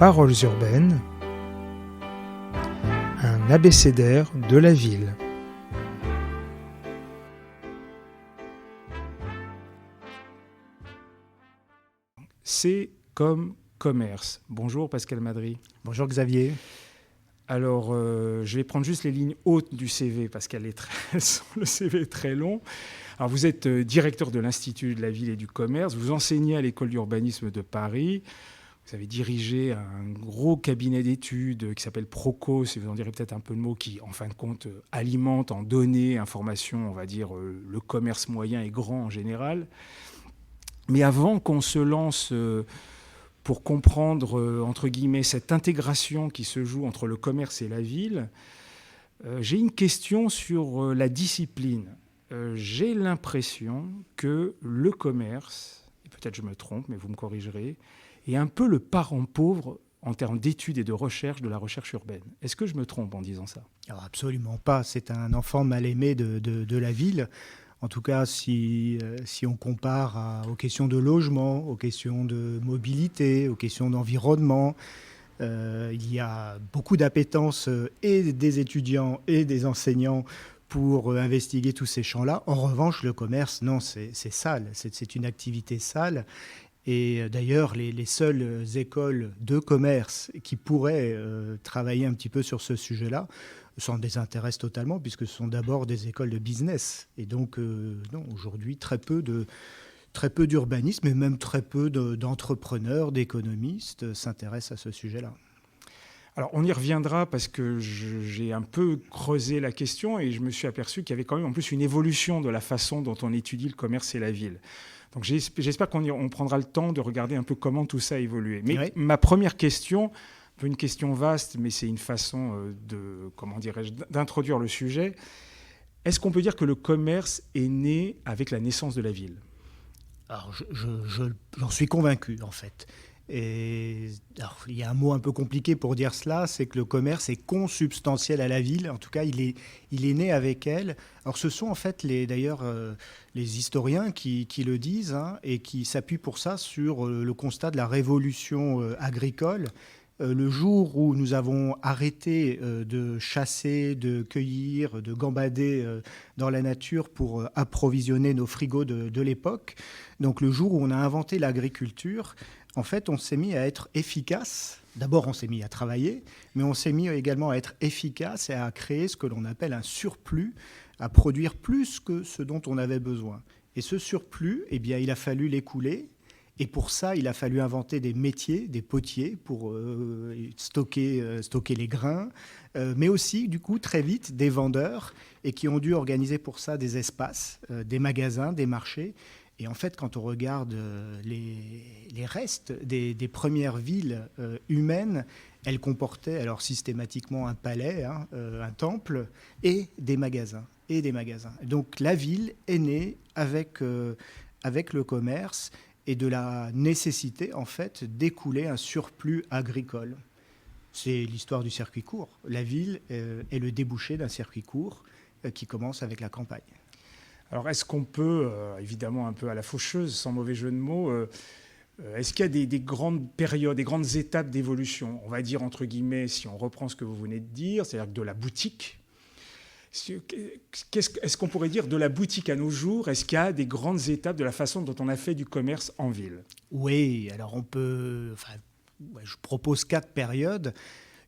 Paroles urbaines, un abécédaire de la ville. C comme commerce. Bonjour Pascal Madry. Bonjour Xavier. Alors, je vais prendre juste les lignes hautes du CV parce le CV est très long. Alors, vous êtes directeur de l'Institut de la ville et du commerce. Vous enseignez à l'école d'urbanisme de Paris. Vous avez dirigé un gros cabinet d'études qui s'appelle Proco, si vous en direz peut-être un peu de mots, qui, en fin de compte, alimente en données, informations, on va dire, le commerce moyen et grand en général. Mais avant qu'on se lance pour comprendre, entre guillemets, cette intégration qui se joue entre le commerce et la ville, j'ai une question sur la discipline. J'ai l'impression que le commerce, et peut-être je me trompe, mais vous me corrigerez, est un peu le parent pauvre en termes d'études et de recherche de la recherche urbaine. Est-ce que je me trompe en disant ça ? Alors absolument pas, c'est un enfant mal aimé de la ville. En tout cas, si on compare aux questions de logement, aux questions de mobilité, aux questions d'environnement, il y a beaucoup d'appétence et des étudiants et des enseignants pour investiguer tous ces champs-là. En revanche, le commerce, non, c'est sale, c'est une activité sale. Et d'ailleurs, les seules écoles de commerce qui pourraient travailler un petit peu sur ce sujet-là s'en désintéressent totalement, puisque ce sont d'abord des écoles de business. Et donc, non, aujourd'hui, très peu d'urbanisme et même très peu d'entrepreneurs, d'économistes s'intéressent à ce sujet-là. Alors, on y reviendra parce que j'ai un peu creusé la question et je me suis aperçu qu'il y avait quand même en plus une évolution de la façon dont on étudie le commerce et la ville. Donc, j'espère qu'on prendra le temps de regarder un peu comment tout ça a évolué. Mais oui. Ma première question, un peu une question vaste, mais c'est une façon d'introduire le sujet. Est-ce qu'on peut dire que le commerce est né avec la naissance de la ville ? Alors, j'en suis convaincu, en fait. Et alors, il y a un mot un peu compliqué pour dire cela, c'est que le commerce est consubstantiel à la ville. En tout cas, il est né avec elle. Alors, ce sont en fait les historiens qui le disent et qui s'appuient pour ça sur le constat de la révolution agricole. Le jour où nous avons arrêté de chasser, de cueillir, de gambader dans la nature pour approvisionner nos frigos de l'époque, donc le jour où on a inventé l'agriculture, en fait, on s'est mis à être efficace. D'abord, on s'est mis à travailler, mais on s'est mis également à être efficace et à créer ce que l'on appelle un surplus, à produire plus que ce dont on avait besoin. Et ce surplus, eh bien, il a fallu l'écouler. Et pour ça, il a fallu inventer des métiers, des potiers pour stocker les grains, mais aussi, du coup, très vite, des vendeurs et qui ont dû organiser pour ça des espaces, des magasins, des marchés. Et en fait, quand on regarde les restes des premières villes humaines, elles comportaient alors systématiquement un palais, un temple et des magasins. Donc la ville est née avec le commerce et de la nécessité, en fait, d'écouler un surplus agricole. C'est l'histoire du circuit court. La ville est le débouché d'un circuit court qui commence avec la campagne. Alors, est-ce qu'on peut, évidemment un peu à la faucheuse, sans mauvais jeu de mots, est-ce qu'il y a des grandes périodes, des grandes étapes d'évolution ? On va dire, entre guillemets, si on reprend ce que vous venez de dire, c'est-à-dire que de la boutique. Est-ce qu'on pourrait dire de la boutique à nos jours ? Est-ce qu'il y a des grandes étapes de la façon dont on a fait du commerce en ville ? Oui, alors je propose 4 périodes.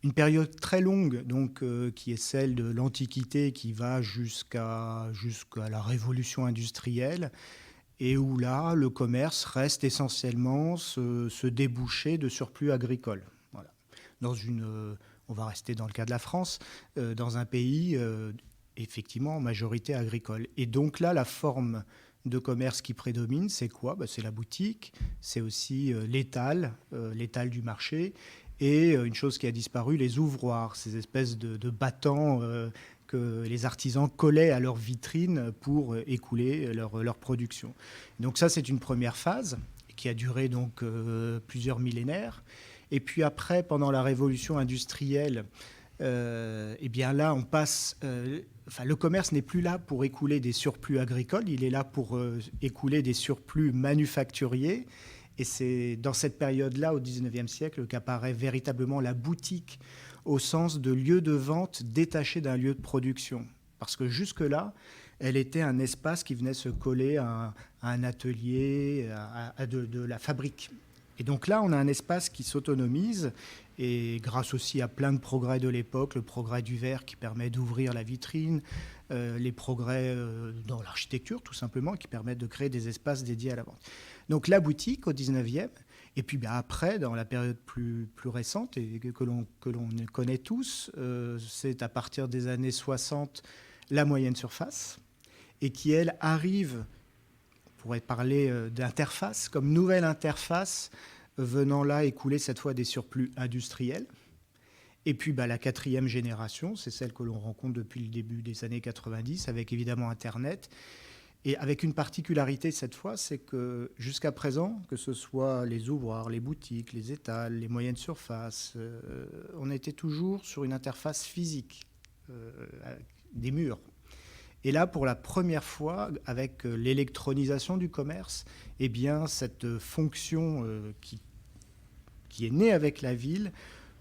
Une période très longue, donc, qui est celle de l'Antiquité, qui va jusqu'à la Révolution industrielle, et où là, le commerce reste essentiellement ce débouché de surplus agricole. Voilà. On va rester dans le cas de la France, dans un pays, effectivement, en majorité agricole. Et donc là, la forme de commerce qui prédomine, c'est quoi ? C'est la boutique, c'est aussi l'étal du marché, et une chose qui a disparu, les ouvroirs, ces espèces de battants que les artisans collaient à leurs vitrines pour écouler leur production. Donc ça, c'est une première phase qui a duré donc plusieurs millénaires. Et puis après, pendant la révolution industrielle, eh bien là, on passe... le commerce n'est plus là pour écouler des surplus agricoles, il est là pour écouler des surplus manufacturiers. Et c'est dans cette période-là, au XIXe siècle, qu'apparaît véritablement la boutique au sens de lieu de vente détaché d'un lieu de production. Parce que jusque-là, elle était un espace qui venait se coller à un atelier, à de la fabrique. Et donc là, on a un espace qui s'autonomise, et grâce aussi à plein de progrès de l'époque, le progrès du verre qui permet d'ouvrir la vitrine, les progrès dans l'architecture, tout simplement, qui permettent de créer des espaces dédiés à la vente. Donc la boutique au 19e, et puis après, dans la période plus récente, et que l'on connaît tous, c'est à partir des années 60, la moyenne surface, et qui, elle, arrive, on pourrait parler d'interface, comme nouvelle interface, venant là écouler cette fois des surplus industriels. Et puis la quatrième génération, c'est celle que l'on rencontre depuis le début des années 90, avec évidemment Internet, et avec une particularité cette fois, c'est que jusqu'à présent, que ce soit les ouvroirs, les boutiques, les étals, les moyennes surfaces, on était toujours sur une interface physique, des murs. Et là, pour la première fois, avec l'électronisation du commerce, eh bien, cette fonction qui est née avec la ville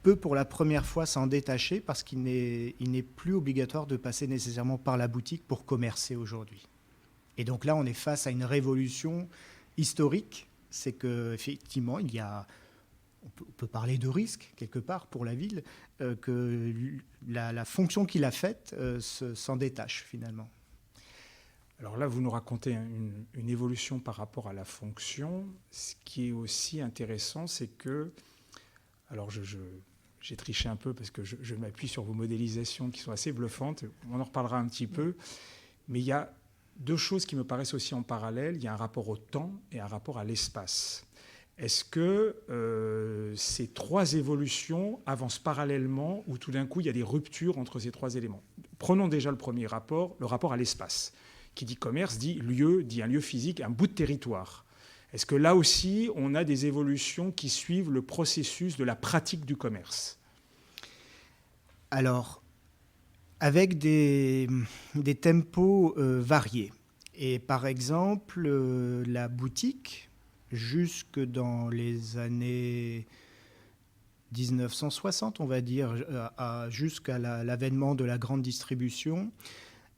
peut pour la première fois s'en détacher parce qu'il n'est plus obligatoire de passer nécessairement par la boutique pour commercer aujourd'hui. Et donc là, on est face à une révolution historique. C'est qu'effectivement, on peut parler de risque, quelque part, pour la ville, que la fonction qu'il a faite s'en détache, finalement. Alors là, vous nous racontez une évolution par rapport à la fonction. Ce qui est aussi intéressant, c'est que... Alors, j'ai triché un peu parce que je m'appuie sur vos modélisations qui sont assez bluffantes. On en reparlera un petit peu. Mais il y a deux choses qui me paraissent aussi en parallèle. Il y a un rapport au temps et un rapport à l'espace. Est-ce que ces trois évolutions avancent parallèlement ou tout d'un coup, il y a des ruptures entre ces trois éléments? Prenons déjà le premier rapport, le rapport à l'espace. Qui dit commerce, dit lieu, dit un lieu physique, un bout de territoire. Est-ce que là aussi, on a des évolutions qui suivent le processus de la pratique du commerce? Alors, avec des tempos variés. Et par exemple, la boutique, jusque dans les années 1960, on va dire, jusqu'à l'avènement de la grande distribution,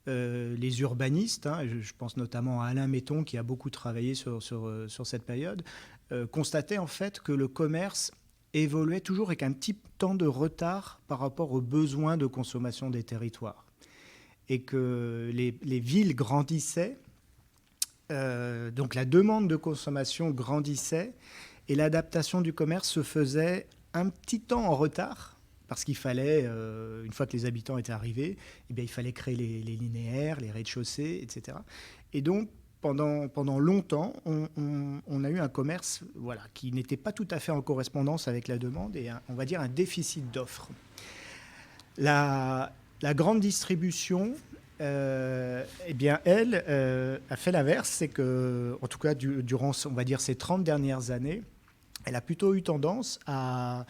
les urbanistes, je pense notamment à Alain Metton qui a beaucoup travaillé sur cette période, constataient en fait que le commerce évoluait toujours avec un petit temps de retard par rapport aux besoins de consommation des territoires. Et que les villes grandissaient, donc la demande de consommation grandissait et l'adaptation du commerce se faisait un petit temps en retard. Parce qu'il fallait, une fois que les habitants étaient arrivés, eh bien, il fallait créer les linéaires, les rez-de-chaussée, etc. Et donc, pendant longtemps, on a eu un commerce qui n'était pas tout à fait en correspondance avec la demande et on va dire un déficit d'offres. La grande distribution, eh bien, elle a fait l'inverse. C'est que, en tout cas, durant, on va dire, ces 30 dernières années, elle a plutôt eu tendance à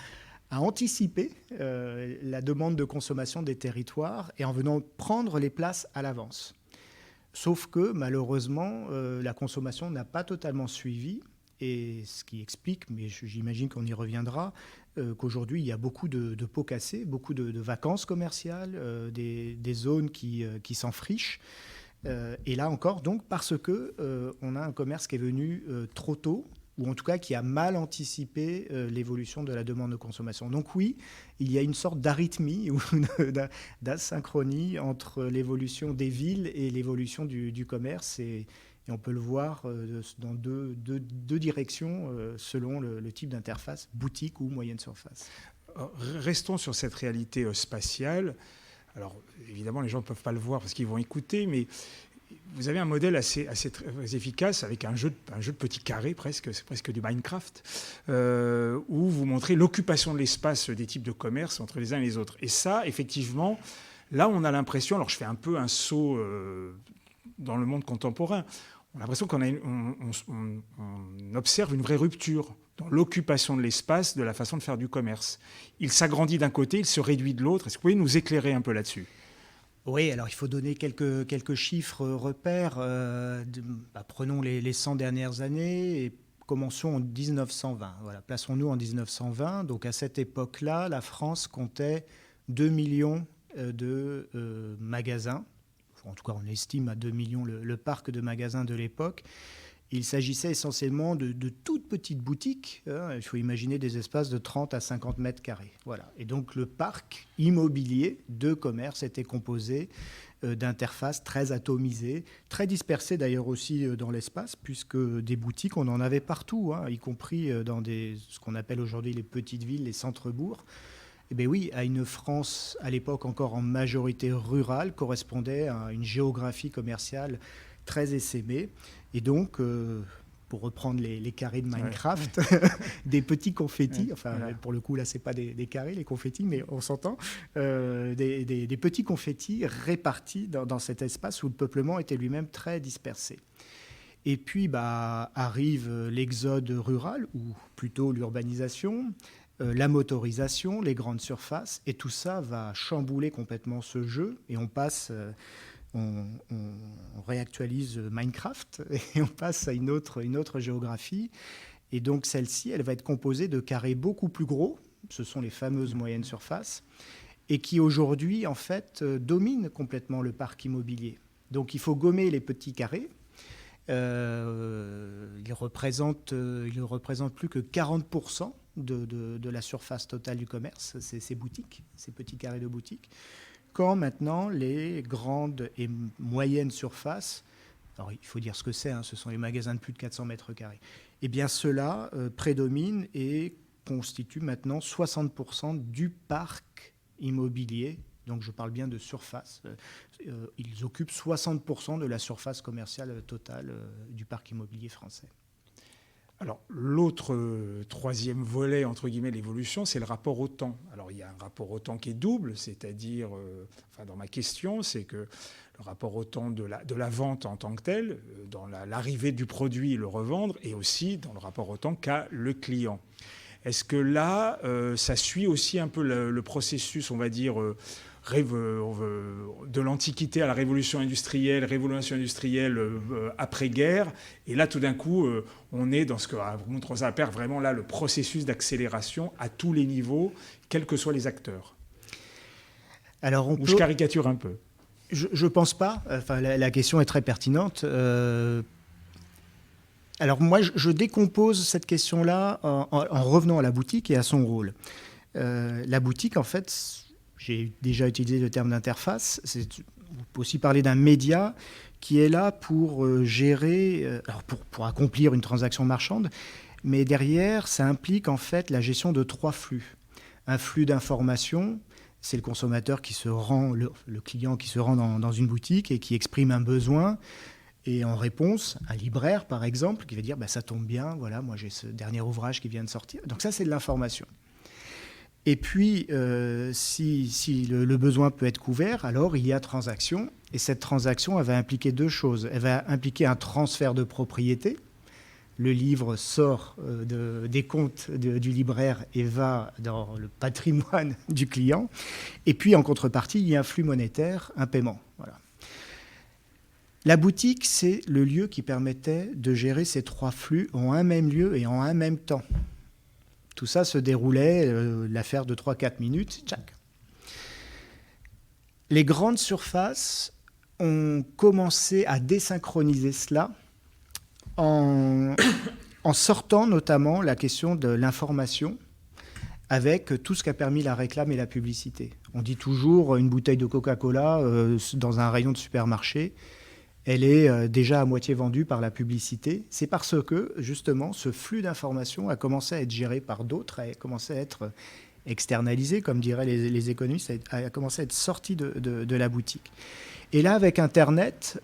anticiper la demande de consommation des territoires et en venant prendre les places à l'avance. Sauf que, malheureusement, la consommation n'a pas totalement suivi, et ce qui explique, mais j'imagine qu'on y reviendra, qu'aujourd'hui, il y a beaucoup de pots cassés, beaucoup de vacances commerciales, des zones qui s'enfrichent. Et là encore, donc, parce qu'on a un commerce qui est venu trop tôt, ou en tout cas qui a mal anticipé l'évolution de la demande de consommation. Donc oui, il y a une sorte d'arythmie ou d'asynchronie entre l'évolution des villes et l'évolution du commerce, et on peut le voir dans deux directions selon le type d'interface, boutique ou moyenne surface. Restons sur cette réalité spatiale. Alors évidemment, les gens ne peuvent pas le voir parce qu'ils vont écouter, mais... Vous avez un modèle assez efficace avec un jeu de petits carrés presque, c'est presque du Minecraft, où vous montrez l'occupation de l'espace des types de commerce entre les uns et les autres. Et ça, effectivement, là on a l'impression, alors je fais un peu un saut dans le monde contemporain, on a l'impression qu'on observe une vraie rupture dans l'occupation de l'espace, de la façon de faire du commerce. Il s'agrandit d'un côté, il se réduit de l'autre. Est-ce que vous pouvez nous éclairer un peu là-dessus ? Oui, alors il faut donner quelques chiffres repères. Prenons les 100 dernières années et commençons en 1920. Voilà, plaçons-nous en 1920. Donc à cette époque-là, la France comptait 2 millions de magasins. En tout cas, on estime à 2 millions le parc de magasins de l'époque. Il s'agissait essentiellement de toutes petites boutiques. Il faut imaginer des espaces de 30 à 50 mètres carrés. Voilà. Et donc le parc immobilier de commerce était composé d'interfaces très atomisées, très dispersées d'ailleurs aussi dans l'espace, puisque des boutiques, on en avait partout, y compris dans ce qu'on appelle aujourd'hui les petites villes, les centres-bourgs. Eh bien oui, à une France à l'époque encore en majorité rurale, correspondait à une géographie commerciale très essaimée. Et donc, pour reprendre les carrés de Minecraft, des petits confettis, pour le coup là c'est pas des carrés les confettis, mais on s'entend, des petits confettis répartis dans cet espace où le peuplement était lui-même très dispersé. Et puis arrive l'exode rural, ou plutôt l'urbanisation, la motorisation, les grandes surfaces, et tout ça va chambouler complètement ce jeu, et on passe... On réactualise Minecraft et on passe à une autre géographie. Et donc celle-ci, elle va être composée de carrés beaucoup plus gros, ce sont les fameuses moyennes surfaces, et qui aujourd'hui, en fait, dominent complètement le parc immobilier. Donc il faut gommer les petits carrés. Ils ne représentent plus que 40% de la surface totale du commerce, ces boutiques, ces petits carrés de boutiques. Quand maintenant les grandes et moyennes surfaces, alors il faut dire ce que c'est, ce sont les magasins de plus de 400 mètres carrés, eh bien ceux-là prédominent et constituent maintenant 60% du parc immobilier. Donc je parle bien de surface. Ils occupent 60% de la surface commerciale totale du parc immobilier français. Alors, l'autre troisième volet, entre guillemets, de l'évolution, c'est le rapport au temps. Alors, il y a un rapport au temps qui est double, c'est-à-dire, dans ma question, c'est que le rapport au temps de la vente en tant que telle, dans l'arrivée du produit et le revendre, et aussi dans le rapport au temps qu'a le client. Est-ce que là, ça suit aussi un peu le processus, on va dire, de l'Antiquité à la révolution industrielle après-guerre. Et là, tout d'un coup, on est dans ce que montre Rosa Appert, vraiment là, le processus d'accélération à tous les niveaux, quels que soient les acteurs. Alors je caricature un peu. Je ne pense pas. Enfin, la question est très pertinente. Alors moi, je décompose cette question-là en revenant à la boutique et à son rôle. La boutique, en fait... J'ai déjà utilisé le terme d'interface. On peut aussi parler d'un média qui est là pour gérer, pour accomplir une transaction marchande. Mais derrière, ça implique en fait la gestion de 3 flux. Un flux d'information, c'est le consommateur qui se rend, le client qui se rend dans une boutique et qui exprime un besoin. Et en réponse, un libraire, par exemple, qui va dire ça tombe bien, voilà, moi j'ai ce dernier ouvrage qui vient de sortir. Donc ça, c'est de l'information. Et puis, si le besoin peut être couvert, alors il y a transaction. Et cette transaction, elle va impliquer 2 choses. Elle va impliquer un transfert de propriété. Le livre sort des comptes du libraire et va dans le patrimoine du client. Et puis, en contrepartie, il y a un flux monétaire, un paiement. Voilà. La boutique, c'est le lieu qui permettait de gérer ces 3 flux en un même lieu et en un même temps. Tout ça se déroulait, l'affaire de 3-4 minutes, tchac. Les grandes surfaces ont commencé à désynchroniser cela en sortant notamment la question de l'information avec tout ce qu'a permis la réclame et la publicité. On dit toujours une bouteille de Coca-Cola dans un rayon de supermarché, elle est déjà à moitié vendue par la publicité. C'est parce que, justement, ce flux d'informations a commencé à être géré par d'autres, a commencé à être externalisé, comme diraient les économistes, a commencé à être sorti de la boutique. Et là, avec Internet,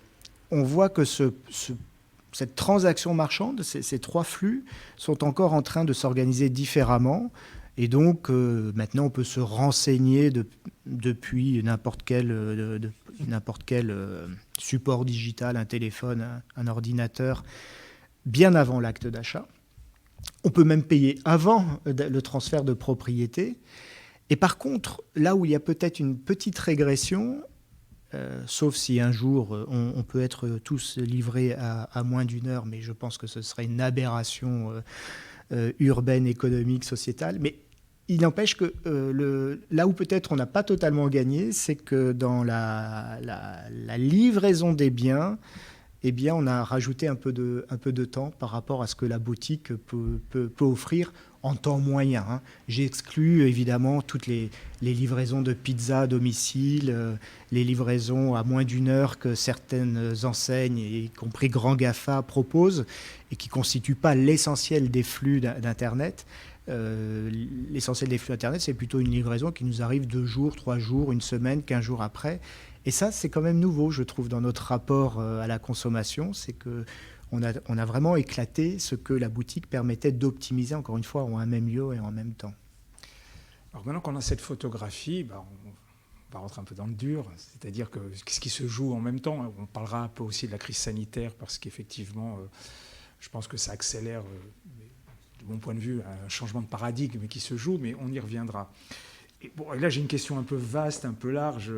on voit que cette transaction marchande, ces 3 flux, sont encore en train de s'organiser différemment. Et donc, maintenant, on peut se renseigner depuis n'importe quel support digital, un téléphone, un ordinateur, bien avant l'acte d'achat. On peut même payer avant le transfert de propriété. Et par contre, là où il y a peut-être une petite régression, sauf si un jour on peut être tous livrés à moins d'une heure, mais je pense que ce serait une aberration urbaine, économique, sociétale. Mais il n'empêche que là où peut-être on n'a pas totalement gagné, c'est que dans la livraison des biens, eh bien, on a rajouté un peu de temps par rapport à ce que la boutique peut offrir en temps moyen. Hein. J'exclus évidemment toutes les livraisons de pizza à domicile, les livraisons à moins d'une heure que certaines enseignes, y compris Grand GAFA, proposent et qui ne constituent pas l'essentiel des flux d'Internet. L'essentiel des flux Internet, c'est plutôt une livraison qui nous arrive 2 jours, 3 jours, une semaine, 15 jours après. Et ça, c'est quand même nouveau, je trouve, dans notre rapport à la consommation. C'est qu'on a vraiment éclaté ce que la boutique permettait d'optimiser, encore une fois, en un même lieu et en même temps. Alors maintenant qu'on a cette photographie, on va rentrer un peu dans le dur, c'est-à-dire que ce qui se joue en même temps, on parlera un peu aussi de la crise sanitaire, parce qu'effectivement, je pense que ça accélère... de mon point de vue, un changement de paradigme qui se joue, mais on y reviendra. Et là, j'ai une question un peu vaste, un peu large,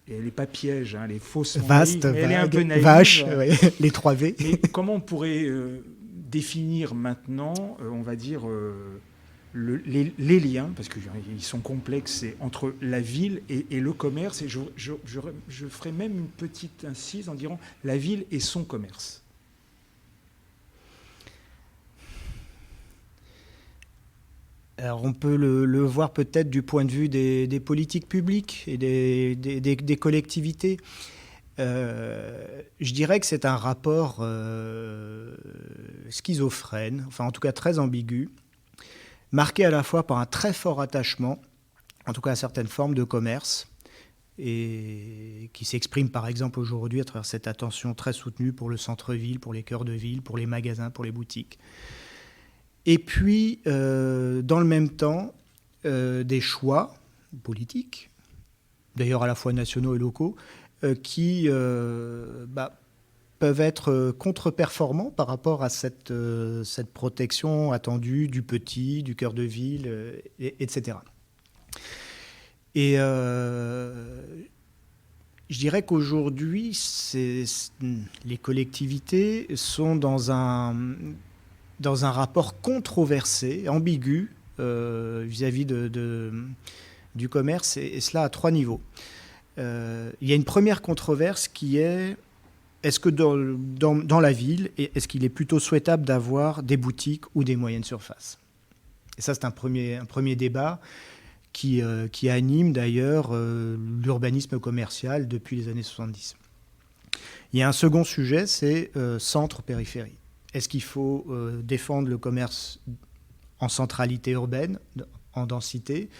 et elle n'est pas piège, hein, elle est faussement vaste, naïve, mais elle est un peu naïve. Vache, ouais, les 3 V. Mais comment on pourrait définir maintenant, on va dire, les liens, parce qu'ils sont complexes, entre la ville et le commerce, et je ferai même une petite incise en disant la ville et son commerce. Alors on peut le voir peut-être du point de vue des politiques publiques et des collectivités. Je dirais que c'est un rapport schizophrène, enfin en tout cas très ambigu, marqué à la fois par un très fort attachement, en tout cas à certaines formes de commerce, et qui s'exprime par exemple aujourd'hui à travers cette attention très soutenue pour le centre-ville, pour les cœurs de ville, pour les magasins, pour les boutiques. Et puis, dans le même temps, des choix politiques, d'ailleurs à la fois nationaux et locaux, qui peuvent être contre-performants par rapport à cette protection attendue du petit, du cœur de ville, etc. Et je dirais qu'aujourd'hui, les collectivités sont dans un rapport controversé, ambigu, vis-à-vis du commerce, et cela à 3 niveaux. Il y a une première controverse qui est, est-ce que dans la ville, est-ce qu'il est plutôt souhaitable d'avoir des boutiques ou des moyennes surfaces ? Et ça, c'est un premier débat qui anime d'ailleurs l'urbanisme commercial depuis les années 70. Il y a un second sujet, c'est centre-périphérie. Est-ce qu'il faut défendre le commerce en centralité urbaine, en densité,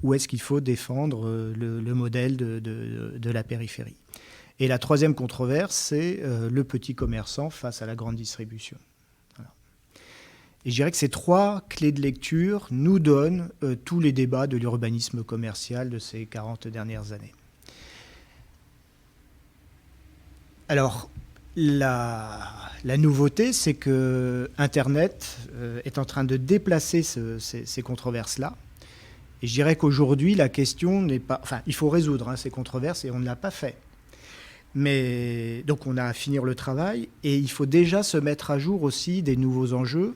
ou est-ce qu'il faut défendre le modèle de la périphérie ? Et la troisième controverse, c'est le petit commerçant face à la grande distribution. Voilà. Et je dirais que ces 3 clés de lecture nous donnent tous les débats de l'urbanisme commercial de ces 40 dernières années. Alors, la nouveauté, c'est que Internet est en train de déplacer ces controverses-là. Et je dirais qu'aujourd'hui, la question n'est pas... Enfin, il faut résoudre ces controverses et on ne l'a pas fait. Mais donc, on a à finir le travail et il faut déjà se mettre à jour aussi des nouveaux enjeux.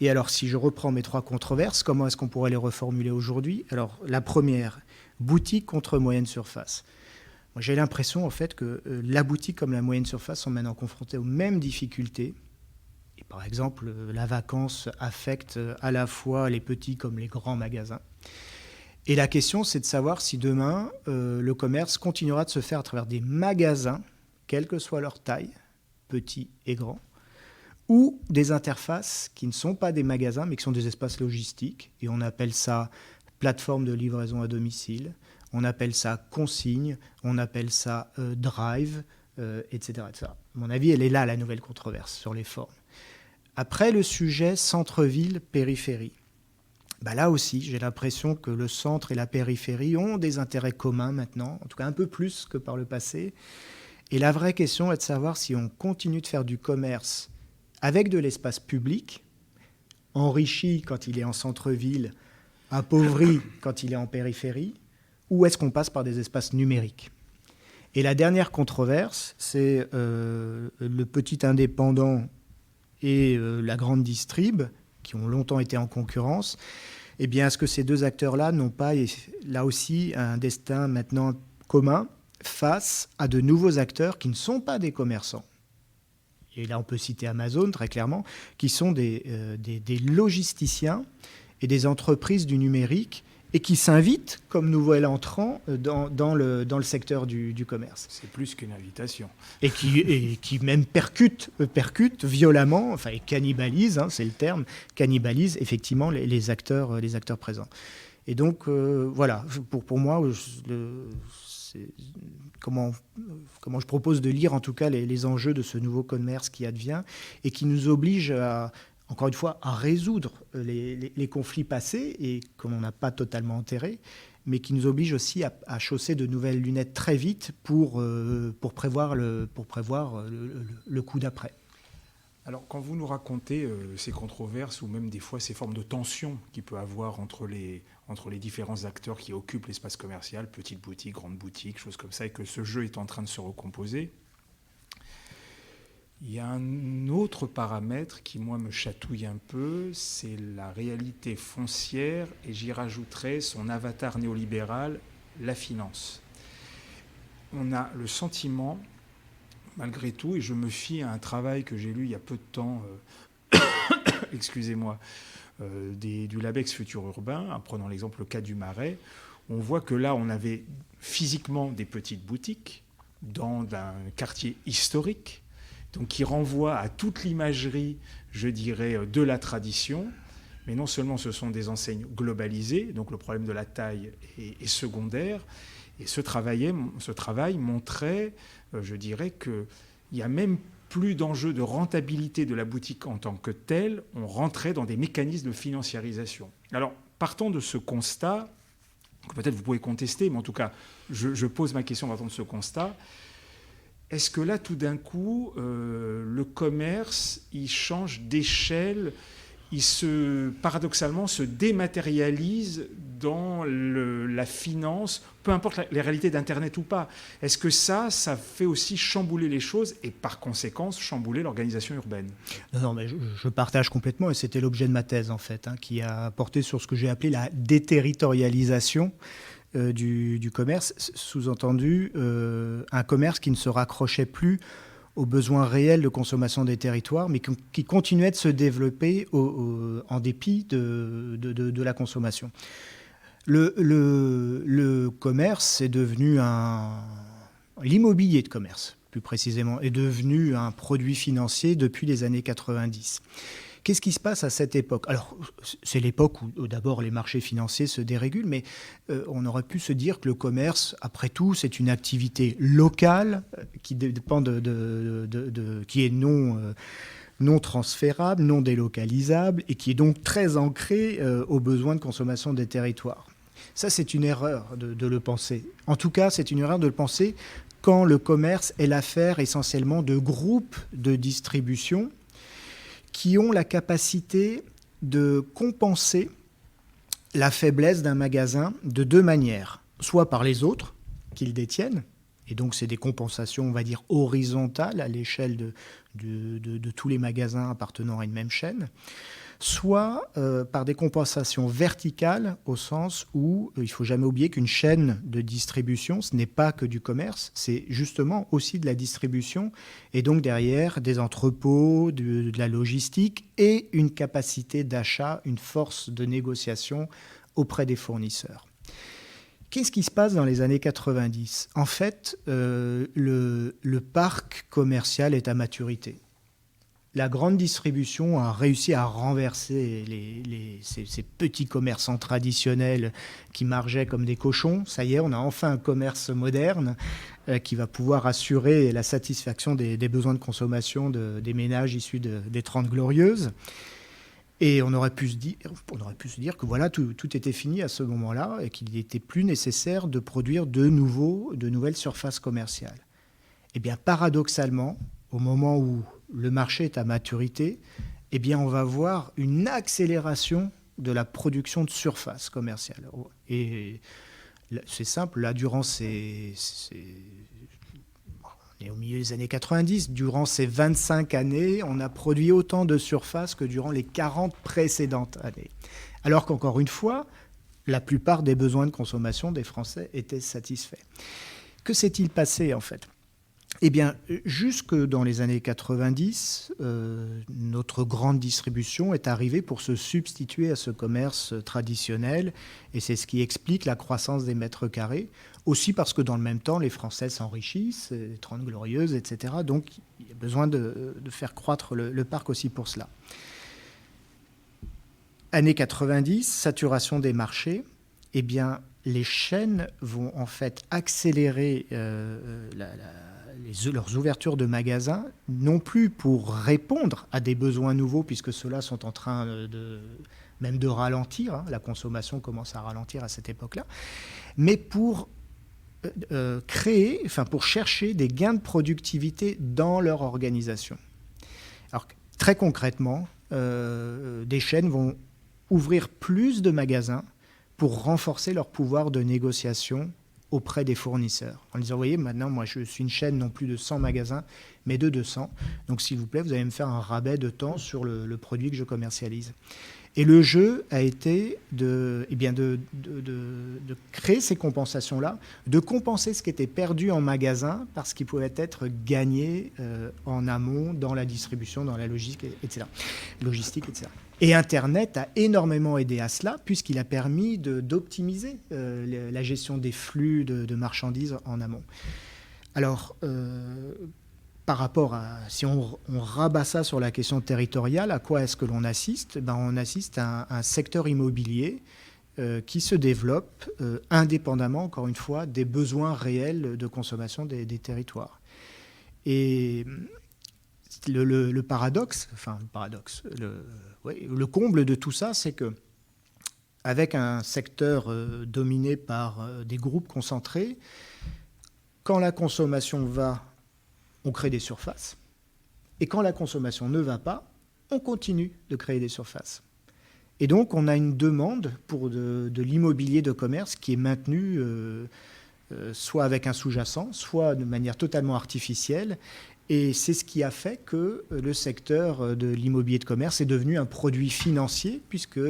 Et alors, si je reprends mes 3 controverses, comment est-ce qu'on pourrait les reformuler aujourd'hui ? Alors, la première, boutique contre moyenne surface. Moi, j'ai l'impression en fait que la boutique comme la moyenne surface sont maintenant confrontées aux mêmes difficultés. Et par exemple, la vacance affecte à la fois les petits comme les grands magasins. Et la question, c'est de savoir si demain, le commerce continuera de se faire à travers des magasins, quelle que soit leur taille, petits et grands, ou des interfaces qui ne sont pas des magasins, mais qui sont des espaces logistiques. Et on appelle ça plateforme de livraison à domicile. On appelle ça consigne, on appelle ça drive, etc., etc. À mon avis, elle est là, la nouvelle controverse, sur les formes. Après, le sujet centre-ville, périphérie. Là aussi, j'ai l'impression que le centre et la périphérie ont des intérêts communs maintenant, en tout cas un peu plus que par le passé. Et la vraie question est de savoir si on continue de faire du commerce avec de l'espace public, enrichi quand il est en centre-ville, appauvri quand il est en périphérie, ou est-ce qu'on passe par des espaces numériques ? Et la dernière controverse, c'est le petit indépendant et la grande distrib, qui ont longtemps été en concurrence. Eh bien, est-ce que ces deux acteurs-là n'ont pas, là aussi, un destin maintenant commun face à de nouveaux acteurs qui ne sont pas des commerçants? Et là, on peut citer Amazon, très clairement, qui sont des logisticiens et des entreprises du numérique et qui s'invitent comme nouvel entrant dans le secteur du commerce. C'est plus qu'une invitation. Et qui même percutent violemment, enfin, et cannibalise, c'est le terme, cannibalise effectivement les acteurs présents. Et donc, voilà, pour moi, comment je propose de lire en tout cas les enjeux de ce nouveau commerce qui advient et qui nous oblige encore une fois, à résoudre les conflits passés et que l'on n'a pas totalement enterrés, mais qui nous oblige aussi à chausser de nouvelles lunettes très vite pour prévoir le coup d'après. Alors, quand vous nous racontez ces controverses ou même des fois ces formes de tensions qu'il peut y avoir entre les différents acteurs qui occupent l'espace commercial, petites boutiques, grandes boutiques, choses comme ça, et que ce jeu est en train de se recomposer, il y a un autre paramètre qui, moi, me chatouille un peu, c'est la réalité foncière, et j'y rajouterai son avatar néolibéral, la finance. On a le sentiment, malgré tout, et je me fie à un travail que j'ai lu il y a peu de temps, excusez-moi, du Labex Futur Urbain, en prenant l'exemple le cas du Marais, on voit que là, on avait physiquement des petites boutiques dans un quartier historique, donc qui renvoie à toute l'imagerie, je dirais, de la tradition. Mais non seulement ce sont des enseignes globalisées, donc le problème de la taille est secondaire. Et ce travail montrait, je dirais, qu'il n'y a même plus d'enjeu de rentabilité de la boutique en tant que telle. On rentrait dans des mécanismes de financiarisation. Alors, partant de ce constat, que peut-être vous pouvez contester, mais en tout cas, je pose ma question partant de ce constat. Est-ce que là, tout d'un coup, le commerce, il change d'échelle, paradoxalement, se dématérialise dans la finance, peu importe les réalités d'Internet ou pas? Est-ce que ça fait aussi chambouler les choses et par conséquent chambouler l'organisation urbaine? Non, mais je partage complètement, et c'était l'objet de ma thèse, en fait, qui a porté sur ce que j'ai appelé la déterritorialisation du commerce, sous-entendu un commerce qui ne se raccrochait plus aux besoins réels de consommation des territoires, mais qui continuait de se développer en dépit de la consommation. Le commerce est devenu l'immobilier de commerce, plus précisément, est devenu un produit financier depuis les années 90. Qu'est-ce qui se passe à cette époque? Alors, c'est l'époque où d'abord les marchés financiers se dérégulent, mais on aurait pu se dire que le commerce, après tout, c'est une activité locale qui dépend qui est non transférable, non délocalisable, et qui est donc très ancrée aux besoins de consommation des territoires. Ça, c'est une erreur de le penser. En tout cas, c'est une erreur de le penser quand le commerce est l'affaire essentiellement de groupes de distribution qui ont la capacité de compenser la faiblesse d'un magasin de deux manières. Soit par les autres qu'ils détiennent, et donc c'est des compensations, on va dire, horizontales à l'échelle de tous les magasins appartenant à une même chaîne, soit par des compensations verticales, au sens où il ne faut jamais oublier qu'une chaîne de distribution, ce n'est pas que du commerce, c'est justement aussi de la distribution, et donc derrière des entrepôts, de la logistique, et une capacité d'achat, une force de négociation auprès des fournisseurs. Qu'est-ce qui se passe dans les années 90 ? En fait, le parc commercial est à maturité. La grande distribution a réussi à renverser ces petits commerçants traditionnels qui margeaient comme des cochons. Ça y est, on a enfin un commerce moderne qui va pouvoir assurer la satisfaction des besoins de consommation des ménages issus des 30 Glorieuses. Et on aurait pu se dire que voilà, tout était fini à ce moment-là et qu'il n'était plus nécessaire de produire de nouvelles surfaces commerciales. Eh bien, paradoxalement, au moment où le marché est à maturité, eh bien, on va voir une accélération de la production de surface commerciale. Et c'est simple, là, durant est au milieu des années 90. Durant ces 25 années, on a produit autant de surface que durant les 40 précédentes années. Alors qu'encore une fois, la plupart des besoins de consommation des Français étaient satisfaits. Que s'est-il passé en fait ? Eh bien, jusque dans les années 90, notre grande distribution est arrivée pour se substituer à ce commerce traditionnel, et c'est ce qui explique la croissance des mètres carrés. Aussi parce que dans le même temps, les Français s'enrichissent, les 30 glorieuses, etc. Donc, il y a besoin de faire croître le parc aussi pour cela. Années 90, saturation des marchés, eh bien, les chaînes vont en fait accélérer leurs ouvertures de magasins, non plus pour répondre à des besoins nouveaux, puisque ceux-là sont en train même de ralentir, hein, la consommation commence à ralentir à cette époque-là, mais pour pour chercher des gains de productivité dans leur organisation. Alors, très concrètement, des chaînes vont ouvrir plus de magasins pour renforcer leur pouvoir de négociation auprès des fournisseurs. En disant, vous voyez, maintenant, moi, je suis une chaîne non plus de 100 magasins, mais de 200. Donc, s'il vous plaît, vous allez me faire un rabais de temps sur le produit que je commercialise. Et le jeu a été de créer ces compensations-là, de compenser ce qui était perdu en magasin par ce qui pouvait être gagné en amont, dans la distribution, dans la logistique, etc. Et Internet a énormément aidé à cela, puisqu'il a permis d'optimiser la gestion des flux de marchandises en amont. Alors, par rapport à, si on rabat ça sur la question territoriale, à quoi est-ce que l'on assiste ? On assiste à un secteur immobilier qui se développe indépendamment, encore une fois, des besoins réels de consommation des territoires. Et le comble de tout ça, c'est que avec un secteur dominé par des groupes concentrés, quand la consommation va, on crée des surfaces. Et quand la consommation ne va pas, on continue de créer des surfaces. Et donc, on a une demande pour de l'immobilier de commerce qui est maintenue soit avec un sous-jacent, soit de manière totalement artificielle. Et c'est ce qui a fait que le secteur de l'immobilier de commerce est devenu un produit financier, puisque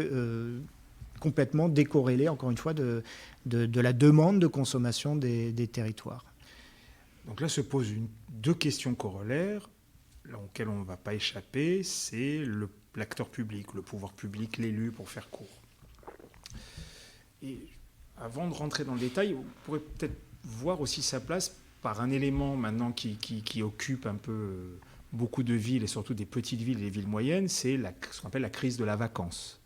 complètement décorrélé, encore une fois, de la demande de consommation des territoires. Donc là se posent deux questions corollaires auxquelles on ne va pas échapper. C'est l'acteur public, le pouvoir public, l'élu, pour faire court. Et avant de rentrer dans le détail, vous pourrez peut-être voir aussi sa place par un élément maintenant qui occupe un peu beaucoup de villes, et surtout des petites villes et des villes moyennes, c'est ce qu'on appelle la crise de la vacance.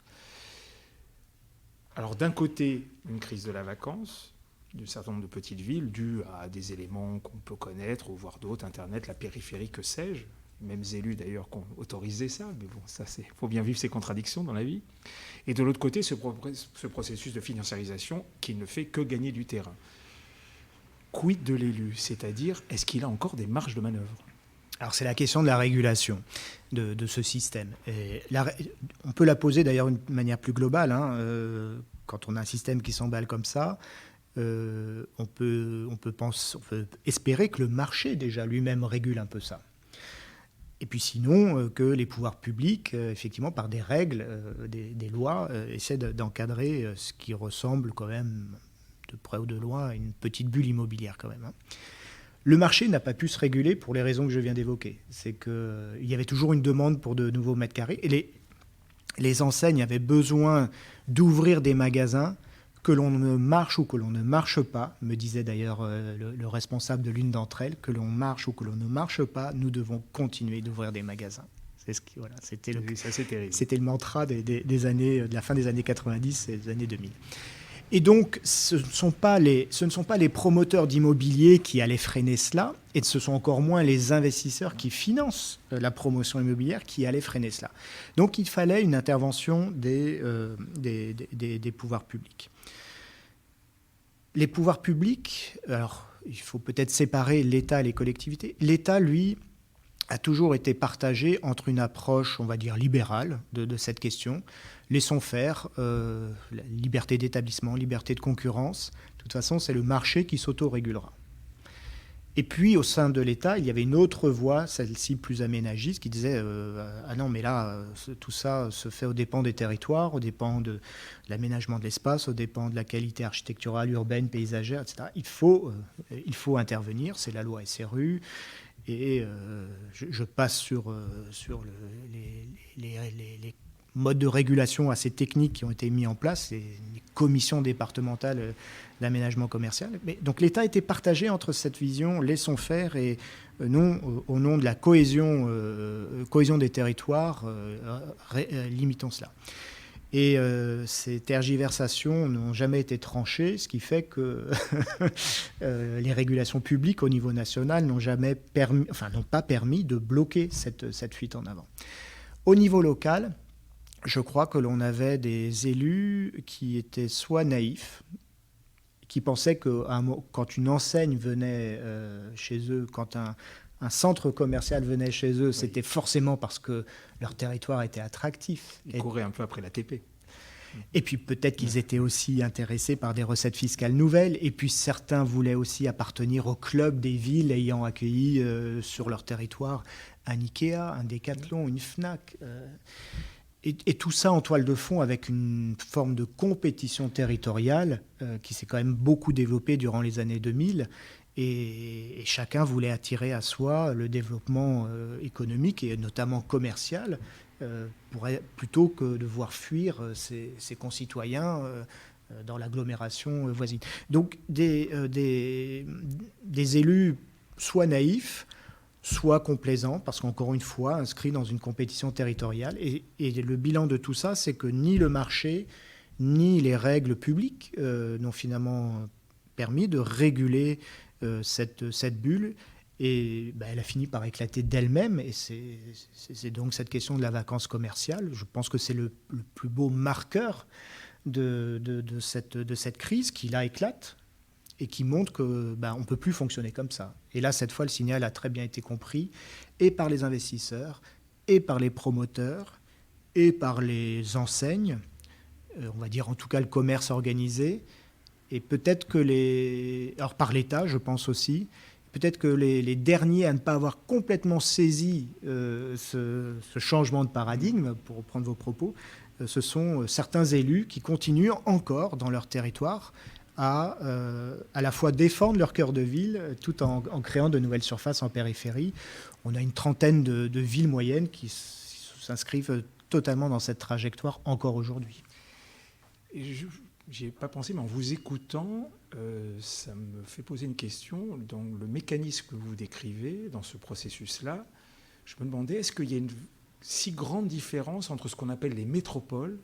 Alors d'un côté, une crise de la vacance d'un certain nombre de petites villes dues à des éléments qu'on peut connaître, ou voir d'autres, Internet, la périphérie, que sais-je. Mêmes élus d'ailleurs qui ont autorisé ça, mais bon, ça il faut bien vivre ces contradictions dans la vie. Et de l'autre côté, ce processus de financiarisation qui ne fait que gagner du terrain. Quid de l'élu ? C'est-à-dire, est-ce qu'il a encore des marges de manœuvre ? Alors c'est la question de la régulation de ce système. Et on peut la poser d'ailleurs d'une manière plus globale. Quand on a un système qui s'emballe comme ça, on peut espérer que le marché déjà lui-même régule un peu ça. Et puis sinon, que les pouvoirs publics, effectivement, par des règles, des lois, essaient d'encadrer ce qui ressemble quand même, de près ou de loin, à une petite bulle immobilière quand même. Le marché n'a pas pu se réguler pour les raisons que je viens d'évoquer. C'est qu'il y avait toujours une demande pour de nouveaux mètres carrés. Et les enseignes avaient besoin d'ouvrir des magasins, que l'on ne marche ou que l'on ne marche pas, me disait d'ailleurs le responsable de l'une d'entre elles, que l'on marche ou que l'on ne marche pas, nous devons continuer d'ouvrir des magasins. C'est ce qui, voilà, c'était le mantra de la fin des années 90 et des années 2000. Et donc, ce ne sont pas les promoteurs d'immobilier qui allaient freiner cela, et ce sont encore moins les investisseurs qui financent la promotion immobilière qui allaient freiner cela. Donc, il fallait une intervention des pouvoirs publics. Les pouvoirs publics, alors, il faut peut-être séparer l'État et les collectivités. L'État, lui, a toujours été partagé entre une approche, on va dire, libérale de cette question. Laissons faire, la liberté d'établissement, liberté de concurrence. De toute façon, c'est le marché qui s'autorégulera. Et puis, au sein de l'État, il y avait une autre voie, celle-ci plus aménagiste, qui disait ah non, mais là, tout ça se fait aux dépens des territoires, aux dépens de l'aménagement de l'espace, aux dépens de la qualité architecturale, urbaine, paysagère, etc. Il faut intervenir, c'est la loi SRU. Et je passe sur les modes de régulation assez techniques qui ont été mis en place, les commissions départementales d'aménagement commercial. Mais, donc l'État était partagé entre cette vision laissons faire et non, au nom de la cohésion des territoires, limitons cela. Et ces tergiversations n'ont jamais été tranchées, ce qui fait que les régulations publiques au niveau national n'ont pas permis de bloquer cette fuite en avant. Au niveau local, je crois que l'on avait des élus qui étaient soit naïfs, qui pensaient que quand une enseigne venait chez eux, quand un centre commercial venait chez eux, c'était forcément parce que leur territoire était attractif. Ils couraient un peu après l'ATP. Et puis peut-être qu'ils étaient aussi intéressés par des recettes fiscales nouvelles. Et puis certains voulaient aussi appartenir au club des villes ayant accueilli sur leur territoire un Ikea, un Decathlon, une Fnac. Et tout ça en toile de fond avec une forme de compétition territoriale qui s'est quand même beaucoup développée durant les années 2000. Et chacun voulait attirer à soi le développement économique et notamment commercial plutôt que de voir fuir ses concitoyens dans l'agglomération voisine. Donc des élus soit naïfs, soit complaisants, parce qu'encore une fois, inscrits dans une compétition territoriale. Et le bilan de tout ça, c'est que ni le marché, ni les règles publiques n'ont finalement permis de réguler cette bulle. Et elle a fini par éclater d'elle-même. Et c'est donc cette question de la vacance commerciale. Je pense que c'est le plus beau marqueur de cette crise qui là éclate et qui montre qu'on ne peut plus fonctionner comme ça. Et là, cette fois, le signal a très bien été compris, et par les investisseurs, et par les promoteurs, et par les enseignes, on va dire en tout cas le commerce organisé, et peut-être que alors par l'État, je pense aussi, peut-être que les derniers à ne pas avoir complètement saisi ce changement de paradigme, pour reprendre vos propos, ce sont certains élus qui continuent encore dans leur territoire à la fois défendre leur cœur de ville tout en créant de nouvelles surfaces en périphérie. On a une trentaine de villes moyennes qui s'inscrivent totalement dans cette trajectoire encore aujourd'hui. J'y ai pas pensé, mais en vous écoutant, ça me fait poser une question. Dans le mécanisme que vous décrivez, dans ce processus-là, je me demandais, est-ce qu'il y a une si grande différence entre ce qu'on appelle les métropoles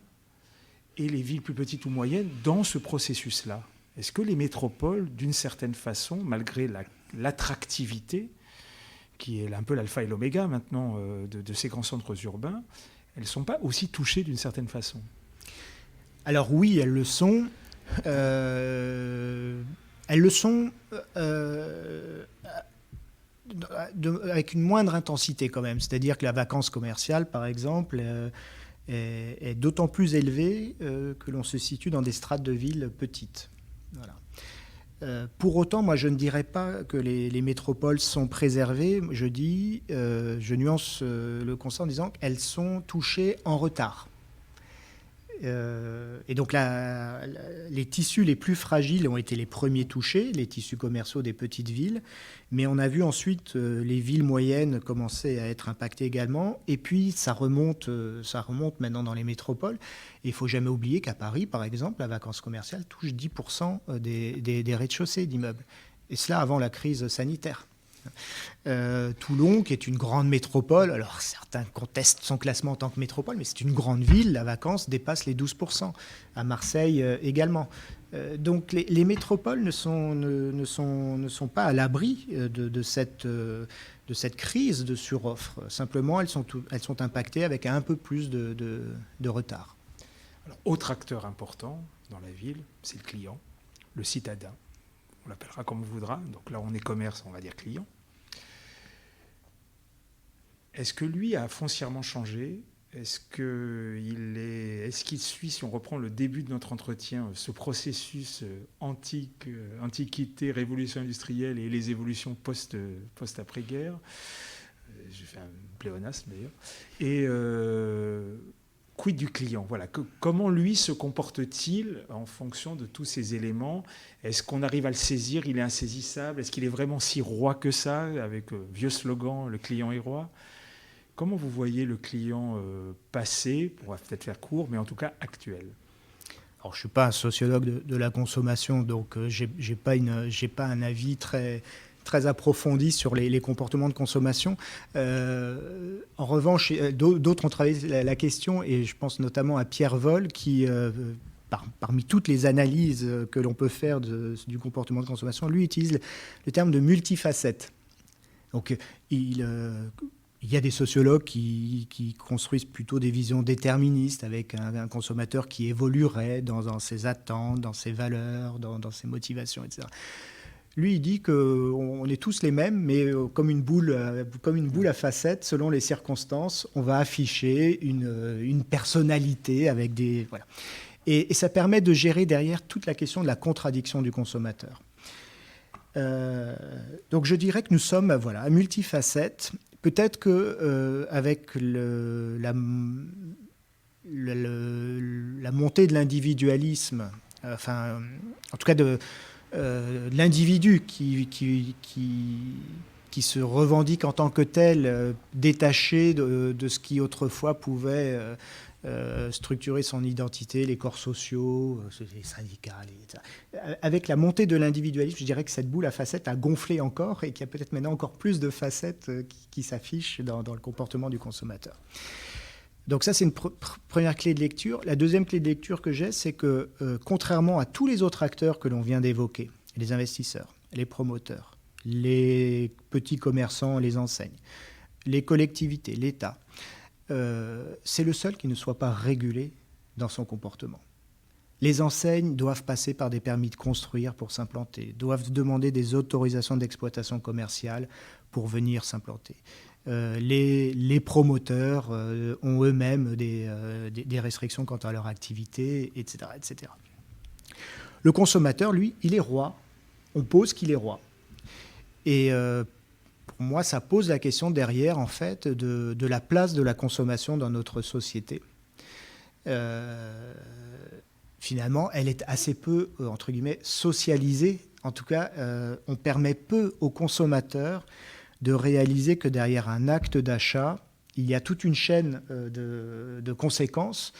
et les villes plus petites ou moyennes dans ce processus-là ? Est-ce que les métropoles, d'une certaine façon, malgré l'attractivité, qui est un peu l'alpha et l'oméga maintenant de ces grands centres urbains, elles ne sont pas aussi touchées d'une certaine façon ? Alors oui, elles le sont. Avec une moindre intensité quand même. C'est-à-dire que la vacance commerciale, par exemple, est d'autant plus élevée que l'on se situe dans des strates de villes petites. Voilà. Pour autant, moi, je ne dirais pas que les métropoles sont préservées. Je nuance le constat en disant qu'elles sont touchées en retard. Et donc les tissus les plus fragiles ont été les premiers touchés, les tissus commerciaux des petites villes, mais on a vu ensuite les villes moyennes commencer à être impactées également, et puis ça remonte maintenant dans les métropoles. Et il ne faut jamais oublier qu'à Paris, par exemple, la vacance commerciale touche 10% des rez-de-chaussée d'immeubles, et cela avant la crise sanitaire. Toulon, qui est une grande métropole, alors certains contestent son classement en tant que métropole, mais c'est une grande ville, la vacance dépasse les 12%. À Marseille également. Donc les métropoles ne sont pas à l'abri de cette crise de suroffre. Simplement, elles sont impactées avec un peu plus de retard. Alors, autre acteur important dans la ville, c'est le client, le citadin. On l'appellera comme on voudra. Donc là, on est commerce, on va dire client. Est-ce que lui a foncièrement changé ? Est-ce qu'il suit, si on reprend le début de notre entretien, ce processus antiquité, révolution industrielle et les évolutions post-après-guerre? J'ai fait un pléonasme d'ailleurs. Et quid du client? Voilà. Comment lui se comporte-t-il en fonction de tous ces éléments? Est-ce qu'on arrive à le saisir? Il est insaisissable? Est-ce qu'il est vraiment si roi que ça? Avec vieux slogan, le client est roi. Comment vous voyez le client passé? On va peut-être faire court, mais en tout cas actuel. Alors, je ne suis pas un sociologue de la consommation, donc je n'ai pas un avis très approfondi sur les comportements de consommation. En revanche, d'autres ont travaillé la question, et je pense notamment à Pierre Wohl, qui, parmi toutes les analyses que l'on peut faire du comportement de consommation, lui utilise le terme de multifacette. Donc, il y a des sociologues qui construisent plutôt des visions déterministes, avec un consommateur qui évoluerait dans ses attentes, dans ses valeurs, dans ses motivations, etc. Lui, il dit qu'on est tous les mêmes, mais comme une boule à facettes, selon les circonstances, on va afficher une personnalité avec des... Voilà. Et ça permet de gérer derrière toute la question de la contradiction du consommateur. Donc je dirais que nous sommes à multifacettes. Peut-être qu'avec la montée de l'individualisme, enfin, en tout cas de l'individu qui se revendique en tant que tel, détaché de ce qui autrefois pouvait structurer son identité, les corps sociaux, les syndicats, etc. Avec la montée de l'individualisme, je dirais que cette boule à facettes a gonflé encore et qu'il y a peut-être maintenant encore plus de facettes qui s'affichent dans le comportement du consommateur. Donc ça, c'est une première clé de lecture. La deuxième clé de lecture que j'ai, c'est que contrairement à tous les autres acteurs que l'on vient d'évoquer, les investisseurs, les promoteurs, les petits commerçants, les enseignes, les collectivités, l'État, c'est le seul qui ne soit pas régulé dans son comportement. Les enseignes doivent passer par des permis de construire pour s'implanter, doivent demander des autorisations d'exploitation commerciale pour venir s'implanter. Les promoteurs ont eux-mêmes des restrictions quant à leur activité, etc., etc. Le consommateur, lui, il est roi. On pose qu'il est roi. Et pour moi, ça pose la question derrière, en fait, de la place de la consommation dans notre société. Finalement, elle est assez peu, entre guillemets, socialisée. En tout cas, on permet peu aux consommateurs de réaliser que derrière un acte d'achat, il y a toute une chaîne de conséquences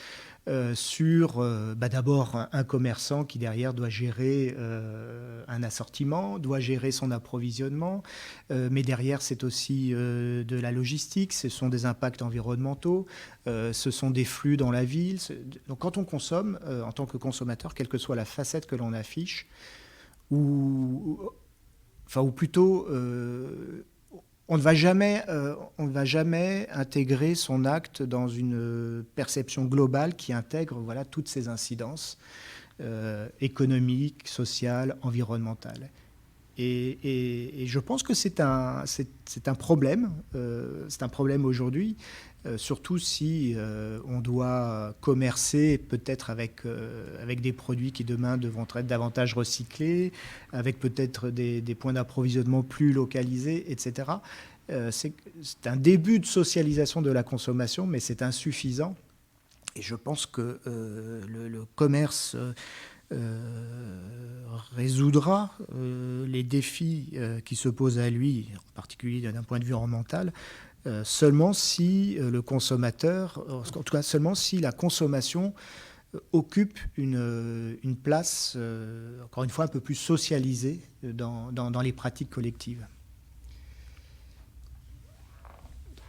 sur d'abord un commerçant qui derrière doit gérer un assortiment, doit gérer son approvisionnement, mais derrière c'est aussi de la logistique, ce sont des impacts environnementaux, ce sont des flux dans la ville. Donc quand on consomme, en tant que consommateur, quelle que soit la facette que l'on affiche, ou plutôt... on ne va jamais intégrer son acte dans une perception globale qui intègre toutes ces incidences économiques, sociales, environnementales. Et je pense que c'est un problème. C'est un problème aujourd'hui, surtout si on doit commercer peut-être avec des produits qui demain devront être davantage recyclés, avec peut-être des points d'approvisionnement plus localisés, etc. C'est un début de socialisation de la consommation, mais c'est insuffisant. Et je pense que le commerce résoudra les défis qui se posent à lui, en particulier d'un point de vue mental, seulement si le consommateur, en tout cas seulement si la consommation occupe une place, encore une fois, un peu plus socialisée dans les pratiques collectives.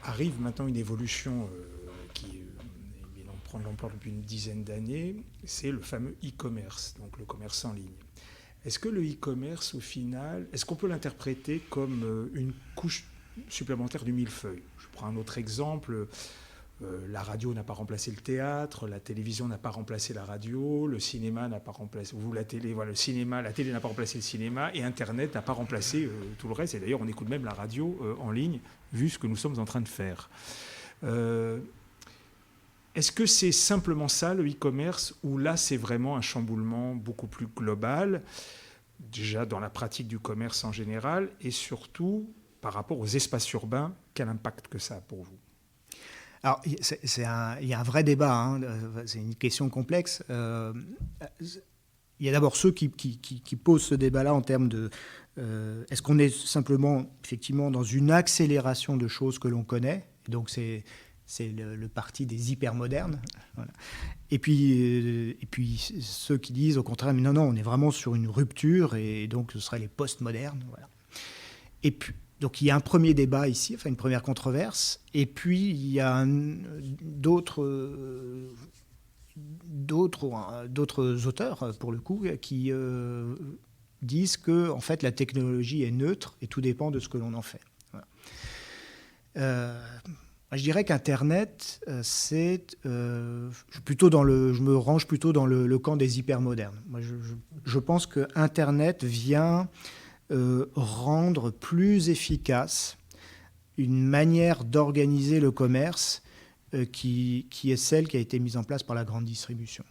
Arrive maintenant une évolution qui prend de l'ampleur depuis une dizaine d'années, c'est le fameux e-commerce, donc le commerce en ligne. Est-ce que le e-commerce, au final, est-ce qu'on peut l'interpréter comme une couche supplémentaire du millefeuille? Je prends un autre exemple. La radio n'a pas remplacé le théâtre, la télévision n'a pas remplacé la radio, le cinéma n'a pas remplacé... la télé n'a pas remplacé le cinéma, et Internet n'a pas remplacé tout le reste. Et d'ailleurs, on écoute même la radio en ligne, vu ce que nous sommes en train de faire. Est-ce que c'est simplement ça, le e-commerce, ou là, c'est vraiment un chamboulement beaucoup plus global, déjà dans la pratique du commerce en général, et surtout par rapport aux espaces urbains, quel impact que ça a pour vous? Alors, il y a un vrai débat, hein, c'est une question complexe. Il y a d'abord ceux qui posent ce débat-là en termes de est-ce qu'on est simplement, effectivement, dans une accélération de choses que l'on connaît, donc c'est le parti des hypermodernes. Voilà. Et puis ceux qui disent au contraire, mais non, on est vraiment sur une rupture, et donc ce seraient les postmodernes. Voilà. Et puis, donc il y a un premier débat ici, enfin une première controverse, et puis il y a d'autres auteurs, pour le coup, qui disent que en fait, la technologie est neutre et tout dépend de ce que l'on en fait. Voilà. Je dirais qu'Internet, je me range plutôt dans le camp des hypermodernes. Moi, je pense que Internet vient rendre plus efficace une manière d'organiser le commerce qui est celle qui a été mise en place par la grande distribution.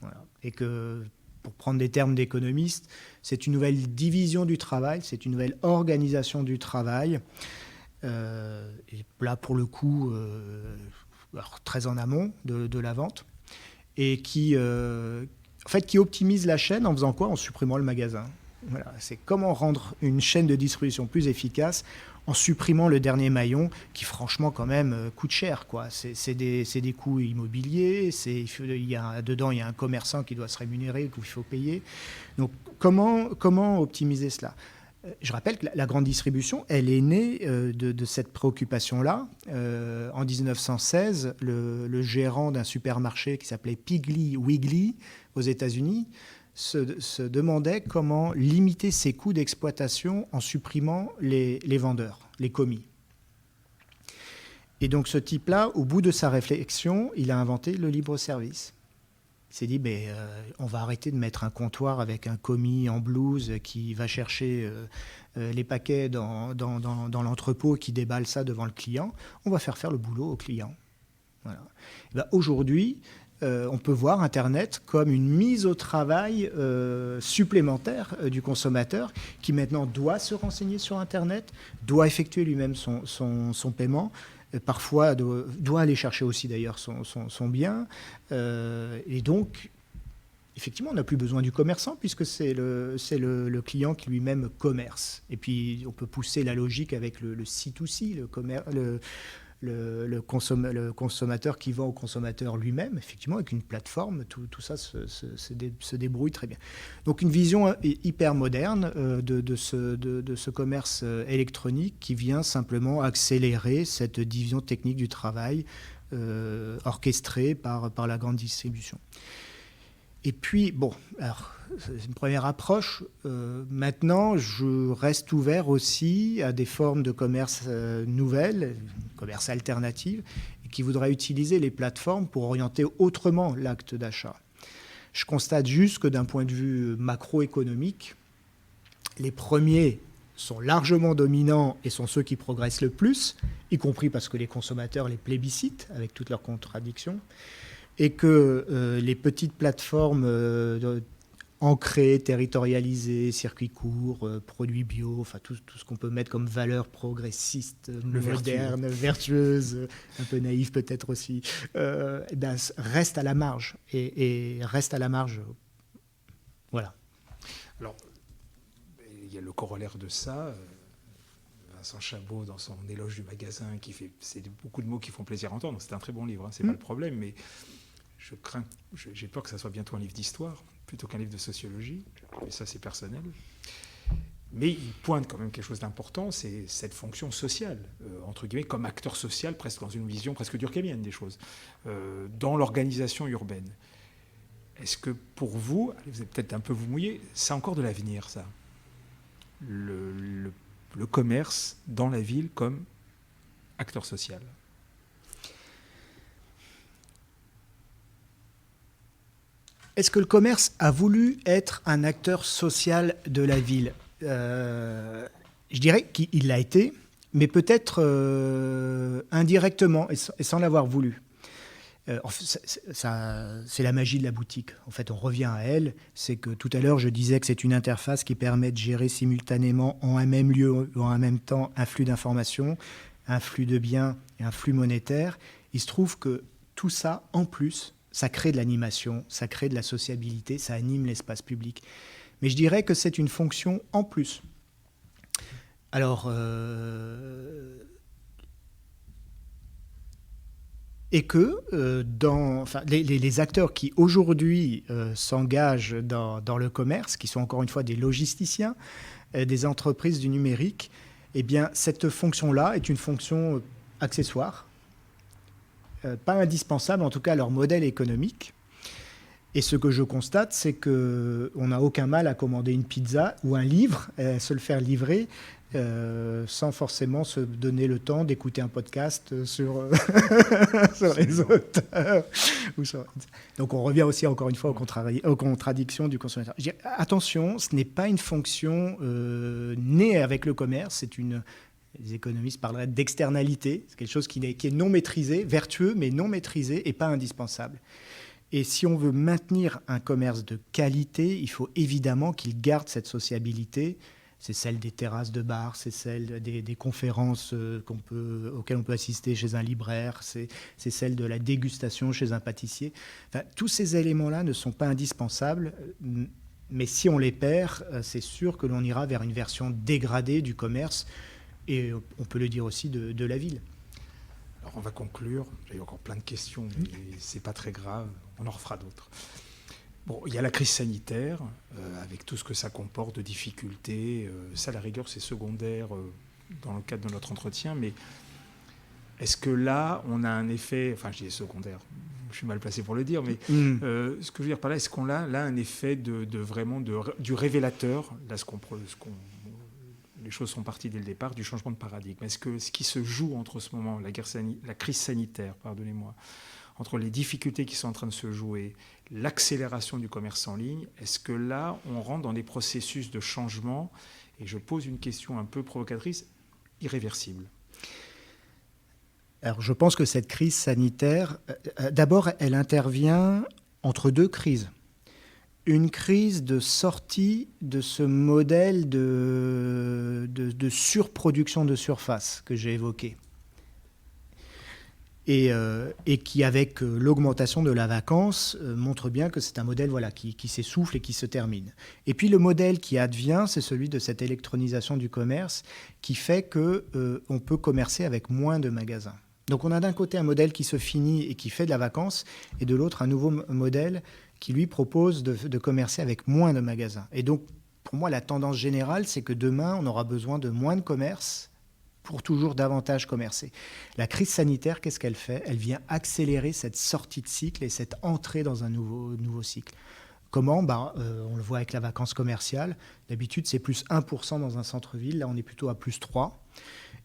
Voilà. Et que, pour prendre des termes d'économistes, c'est une nouvelle division du travail, c'est une nouvelle organisation du travail. Et là, pour le coup, alors, très en amont de la vente, et qui optimise la chaîne en faisant quoi? En supprimant le magasin. Voilà, c'est comment rendre une chaîne de distribution plus efficace en supprimant le dernier maillon qui, franchement, quand même, coûte cher, quoi. C'est des coûts immobiliers, dedans, il y a un commerçant qui doit se rémunérer, qu'il faut payer. Donc, comment optimiser cela? Je rappelle que la grande distribution, elle est née de cette préoccupation-là. En 1916, le gérant d'un supermarché qui s'appelait Piggly Wiggly aux États-Unis se demandait comment limiter ses coûts d'exploitation en supprimant les vendeurs, les commis. Et donc ce type-là, au bout de sa réflexion, il a inventé le libre-service. Il s'est dit, on va arrêter de mettre un comptoir avec un commis en blouse qui va chercher les paquets dans l'entrepôt et qui déballe ça devant le client. On va faire le boulot au client. Voilà. Aujourd'hui, on peut voir Internet comme une mise au travail supplémentaire du consommateur qui maintenant doit se renseigner sur Internet, doit effectuer lui-même son paiement, parfois doit aller chercher aussi d'ailleurs son bien. Et donc, effectivement, on n'a plus besoin du commerçant puisque c'est le client qui lui-même commerce. Et puis, on peut pousser la logique avec le C2C, le consommateur qui vend au consommateur lui-même, effectivement, avec une plateforme, tout ça se débrouille très bien. Donc une vision hyper moderne de ce commerce électronique qui vient simplement accélérer cette division technique du travail orchestrée par la grande distribution. Et puis, alors, c'est une première approche. Maintenant, je reste ouvert aussi à des formes de commerce nouvelles, commerce alternative, et qui voudraient utiliser les plateformes pour orienter autrement l'acte d'achat. Je constate juste que d'un point de vue macroéconomique, les premiers sont largement dominants et sont ceux qui progressent le plus, y compris parce que les consommateurs les plébiscitent avec toutes leurs contradictions, et que les petites plateformes ancrées, territorialisées, circuits courts, produits bio, enfin tout ce qu'on peut mettre comme valeur progressiste, moderne, vertueuse, un peu naïve peut-être aussi, reste à la marge et reste à la marge. Voilà. Alors, il y a le corollaire de ça. Vincent Chabot, dans son éloge du magasin, c'est beaucoup de mots qui font plaisir à entendre. C'est un très bon livre, hein, c'est pas le problème, mais j'ai peur que ça soit bientôt un livre d'histoire plutôt qu'un livre de sociologie, mais ça c'est personnel. Mais il pointe quand même quelque chose d'important, c'est cette fonction sociale, entre guillemets, comme acteur social, presque dans une vision presque durkheimienne des choses, dans l'organisation urbaine. Est-ce que pour vous, allez, vous allez peut-être un peu vous mouiller, c'est encore de l'avenir ça, le commerce dans la ville comme acteur social? Est-ce que le commerce a voulu être un acteur social de la ville ? Je dirais qu'il l'a été, mais peut-être indirectement et sans l'avoir voulu. C'est la magie de la boutique. En fait, on revient à elle. C'est que tout à l'heure, je disais que c'est une interface qui permet de gérer simultanément en un même lieu ou en même temps un flux d'informations, un flux de biens et un flux monétaire. Il se trouve que tout ça, en plus, ça crée de l'animation, ça crée de la sociabilité, ça anime l'espace public. Mais je dirais que c'est une fonction en plus. Alors, et que les acteurs qui aujourd'hui s'engagent dans le commerce, qui sont encore une fois des logisticiens, des entreprises du numérique, eh bien, cette fonction-là est une fonction accessoire, pas indispensable, en tout cas à leur modèle économique. Et ce que je constate, c'est qu'on n'a aucun mal à commander une pizza ou un livre, se le faire livrer, sans forcément se donner le temps d'écouter un podcast sur les auteurs. Donc on revient aussi encore une fois aux contradictions du consommateur. Je dis, attention, ce n'est pas une fonction née avec le commerce, les économistes parleraient d'externalité, c'est quelque chose qui est non maîtrisé, vertueux mais non maîtrisé et pas indispensable. Et si on veut maintenir un commerce de qualité, il faut évidemment qu'il garde cette sociabilité. C'est celle des terrasses de bar, c'est celle des conférences auxquelles on peut assister chez un libraire, c'est celle de la dégustation chez un pâtissier. Enfin, tous ces éléments-là ne sont pas indispensables, mais si on les perd, c'est sûr que l'on ira vers une version dégradée du commerce, et on peut le dire aussi de la ville. Alors on va conclure. J'ai encore plein de questions, mais c'est pas très grave. On en refera d'autres. Bon, il y a la crise sanitaire, avec tout ce que ça comporte de difficultés. Ça, à la rigueur, c'est secondaire dans le cadre de notre entretien. Mais est-ce que là, on a un effet... Enfin, je dis secondaire, je suis mal placé pour le dire, mais ce que je veux dire par là, est-ce qu'on a là un effet du révélateur, là, les choses sont parties dès le départ, du changement de paradigme. Est-ce que ce qui se joue entre ce moment, la crise sanitaire, pardonnez-moi, entre les difficultés qui sont en train de se jouer, l'accélération du commerce en ligne, est-ce que là, on rentre dans des processus de changement, et je pose une question un peu provocatrice, irréversible? Alors, je pense que cette crise sanitaire, d'abord, elle intervient entre deux crises. Une crise de sortie de ce modèle de surproduction de surface que j'ai évoqué. Et qui, avec l'augmentation de la vacance, montre bien que c'est un modèle qui s'essouffle et qui se termine. Et puis le modèle qui advient, c'est celui de cette électronisation du commerce qui fait qu'on peut commercer avec moins de magasins. Donc on a d'un côté un modèle qui se finit et qui fait de la vacance, et de l'autre un nouveau modèle qui lui propose de commercer avec moins de magasins. Et donc pour moi la tendance générale, c'est que demain on aura besoin de moins de commerce pour toujours davantage commercer. La crise sanitaire, qu'est-ce qu'elle fait? Elle vient accélérer cette sortie de cycle et cette entrée dans un nouveau cycle. Comment? On le voit avec la vacance commerciale. D'habitude, c'est plus 1% dans un centre-ville. Là, on est plutôt à plus 3%.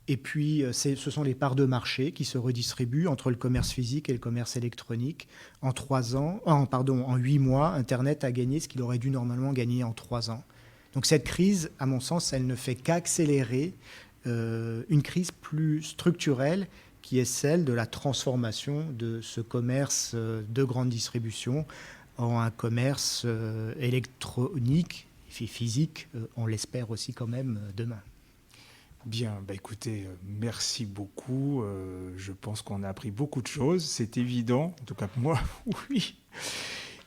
Et puis, ce sont les parts de marché qui se redistribuent entre le commerce physique et le commerce électronique. En 8 mois, Internet a gagné ce qu'il aurait dû normalement gagner en 3 ans. Donc cette crise, à mon sens, elle ne fait qu'accélérer une crise plus structurelle qui est celle de la transformation de ce commerce de grande distribution en un commerce électronique et physique, on l'espère aussi quand même demain. Bien, écoutez, merci beaucoup. Je pense qu'on a appris beaucoup de choses, c'est évident, en tout cas pour moi, oui.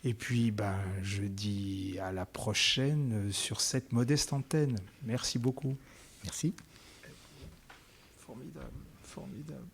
Et puis, je dis à la prochaine sur cette modeste antenne. Merci beaucoup. Merci. Formidable, formidable.